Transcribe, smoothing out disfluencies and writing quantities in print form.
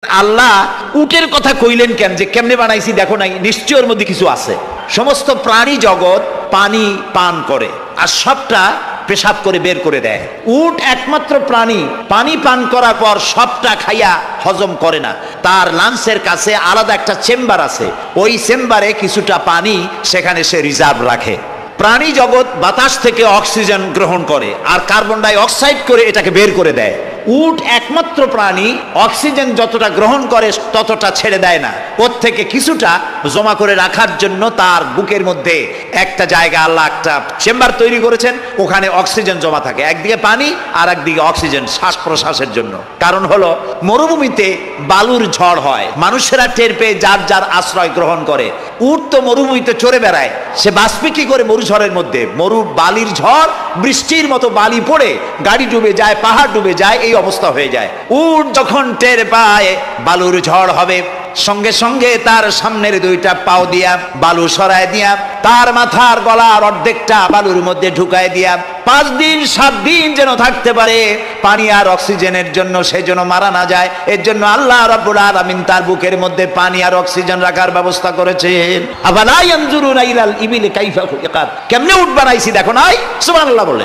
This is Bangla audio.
আল্লাহ উটের কথা কইলেন কেন, যে কেমনে বানাইছি দেখো নাই, নিশ্চয় ওর মধ্যে কিছু আছে। সমস্ত প্রাণী জগৎ পানি পান করে আর সবটা পেশাব করে বের করে দেয়। উট একমাত্র প্রাণী পানি পান করার পর সবটা খাইয়া হজম করে না, তার লাঞ্চের কাছে আলাদা একটা চেম্বার আছে, ওই চেম্বারে কিছুটা পানি সেখানে সে রিজার্ভ রাখে। প্রাণী জগৎ বাতাস থেকে অক্সিজেন গ্রহণ করে আর কার্বন ডাই অক্সাইড করে এটাকে বের করে দেয়। উট একমাত্র প্রাণী অক্সিজেন যতটা গ্রহণ করে ততটা ছেড়ে দেয় না, ওর থেকে কিছুটা জমা করে রাখার জন্য তার বুকের মধ্যে একটা জায়গা আল্লাহ একটা চেম্বার তৈরি করেছেন, ওখানে অক্সিজেন জমা থাকে, একদিকে পানি আর একদিকে অক্সিজেন শ্বাস প্রশ্বাসের জন্য। কারণ হলো মরুভূমিতে বালুর ঝড় হয়, মানুষেরা টের পেয়ে যার যার আশ্রয় গ্রহণ করে। উট তো মরুভূমিতে চড়ে বেড়ায়, সে বাঁচবে কি করে মরুঝড়ের মধ্যে? বালির ঝড়, বৃষ্টির মতো বালি পড়ে গাড়ি ডুবে যায়, পাহাড় ডুবে যায়, এই অবস্থা হয়ে যায়। উট যখন টের পায় বালুর ঝড় হবে, সঙ্গে সঙ্গে তার সামনের দুইটা পাও দিয়া বালু সরায় দিয়া তার মাথার গলার অর্ধেকটা বালুর মধ্যে ঢুকায় দিয়া 5 দিন 7 দিন যেন থাকতে পারে পানি আর অক্সিজেনের জন্য, সে যেন মারা না যায়। এর জন্য আল্লাহ রাব্বুল আলামিন তার বুকের মধ্যে পানি আর অক্সিজেন রাখার ব্যবস্থা করেছেন। আফালা ইয়ানজুরুনা ইলাল ইবিলি কাইফা খুলিকাত, কেমনে উট বানাইছি দেখো নাই? সুবহানাল্লাহ বলে।